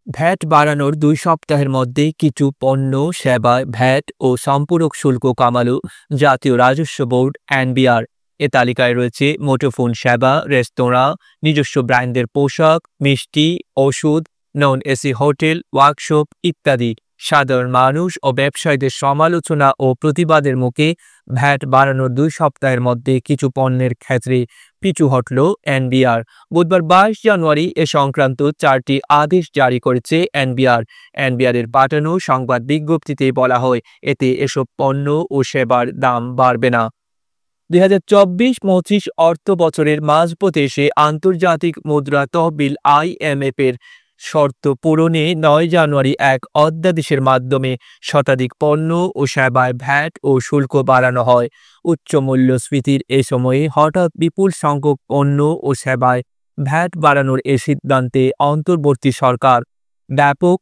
VAT বাড়ানোর ২ সপ্তাহের মধ্যে কিছু পণ্য, সেবায় ভ্যাট ও সম্পূরক শুল্ক কমালো জাতীয় রাজস্ব বোর্ড এনবিআর। এ তালিকায় রয়েছে মুঠোফোন সেবা, রেস্তোরাঁ, নিজস্ব ব্র্যান্ডের পোশাক, মিষ্টি, ওষুধ, নন এসি হোটেল, ওয়ার্কশপ ইত্যাদি। সাধারণ মানুষ ও ব্যবসায়ীদের সমালোচনা ও প্রতিবাদের মুখে ভ্যাট বাড়ানোর ২ সপ্তাহের মধ্যে কিছু পণ্যের ক্ষেত্রে পিছু হটল এনবিআর। বুধবার ২২ জানুয়ারি এ সংক্রান্ত ৪টি আদেশ জারি করেছে এনবিআর। এনবিআরের পাঠানো সংবাদ বিজ্ঞপ্তিতে বলা হয়, এতে এসব পণ্য ও সেবার দাম বাড়বে না। ২০২৪-২৫ অর্থ বছরের মাঝপথে এসে আন্তর্জাতিক মুদ্রা তহবিল IMF এর শর্ত পূরণে ৯ জানুয়ারি এক অধ্যাদেশের মাধ্যমে শতাধিক পণ্য ও সেবায় ভ্যাট ও শুল্ক বাড়ানো হয়। উচ্চ মূল্যস্ফীতির এ সময়ে হঠাৎ বিপুল সংখ্যক পণ্য ও সেবায় ভ্যাট বাড়ানোর এ সিদ্ধান্তে অন্তর্বর্তী সরকার ব্যাপক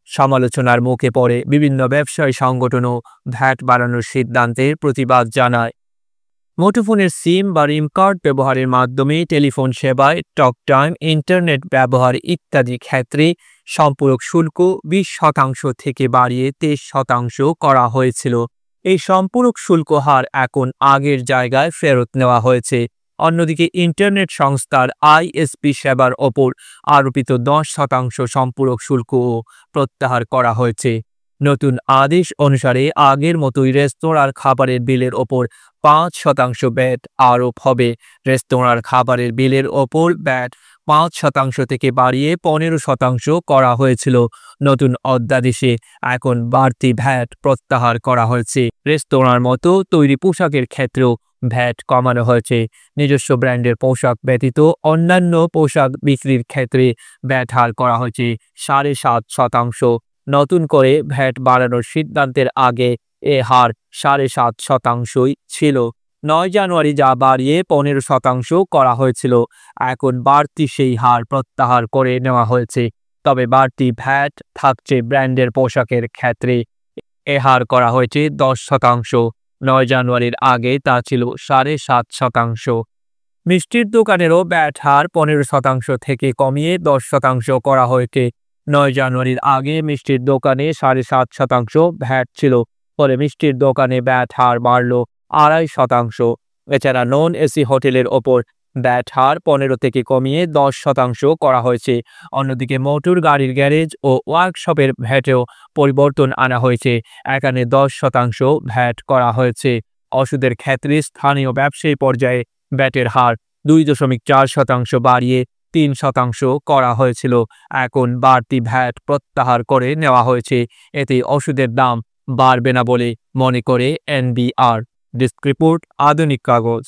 সমালোচনার মুখে পড়ে। বিভিন্ন ব্যবসায়ী সংগঠনও ভ্যাট বাড়ানোর সিদ্ধান্তের প্রতিবাদ জানায়। মুঠোফোনের সিম বা রিম কার্ড ব্যবহারের মাধ্যমে টেলিফোন সেবায়, টক টাইম, ইন্টারনেট ব্যবহার ইত্যাদি ক্ষেত্রে সম্পূরক শুল্ক ২০% থেকে বাড়িয়ে ২৩% করা হয়েছিল। এই সম্পূরক শুল্ক হার এখন আগের জায়গায় ফেরত নেওয়া হয়েছে। অন্যদিকে ইন্টারনেট সংস্থার ISP সেবার ওপর আরোপিত 10% সম্পূরক শুল্কও প্রত্যাহার করা হয়েছে। নতুন আদেশ অনুসারে আগের মতোই রেস্তোরাঁর খাবারের বিলের ওপর ৫% ভ্যাট আরোপ হবে। রেস্তোরাঁর খাবারের বিলের ওপর ভ্যাট ৫% থেকে বাড়িয়ে ১৫% করা হয়েছিল। নতুন অধ্যাদেশে এখন বাড়তি ভ্যাট প্রত্যাহার করা হয়েছে। রেস্তোরাঁর মতো তৈরি পোশাকের ক্ষেত্রেও ভ্যাট কমানো হয়েছে। নিজস্ব ব্র্যান্ডের পোশাক ব্যতীত অন্যান্য পোশাক বিক্রির ক্ষেত্রে ভ্যাট হার করা হয়েছে ৭.৫%। নতুন করে ভ্যাট বাড়ানোর সিদ্ধান্তের আগে এ হার ৭.৫%ই ছিল। ৯ জানুয়ারি যা বাড়িয়ে ১৫% করা হয়েছিল। এখন বাড়তি সেই হার প্রত্যাহার করে নেওয়া হয়েছে। তবে বাড়তি ভ্যাট থাকছে ব্র্যান্ডের পোশাকের ক্ষেত্রে। এ হার করা হয়েছে ১০%। ৯ জানুয়ারির আগে তা ছিল ৭.৫%। মিষ্টির দোকানেরও ভ্যাট হার ১৫% থেকে কমিয়ে 10% করা হয়েছে। ৯ জানুয়ারির আগে মিষ্টির দোকানে ৭.৫% ভ্যাট ছিল, পরে মিষ্টির দোকানে ভ্যাট হার বাড়ল ২.৫%। এছাড়া নন এসি হোটেলের ওপর ভ্যাট হার ১৫ থেকে কমিয়ে 10% করা হয়েছে। অন্যদিকে মোটর গাড়ির গ্যারেজ ও ওয়ার্কশপের ভ্যাটেও পরিবর্তন আনা হয়েছে। এখানে 10% ভ্যাট করা হয়েছে। ওষুধের ক্ষেত্রে স্থানীয় ব্যবসায়ী পর্যায়ে ভ্যাটের হার ২.৪% বাড়িয়ে ৩% করা হয়েছিল। এখন বাড়তি ভ্যাট প্রত্যাহার করে নেওয়া হয়েছে। এতে ওষুধের দাম বাড়বে না বলে মনে করে এনবিআর। ডেস্ক রিপোর্ট, আধুনিক কাগজ।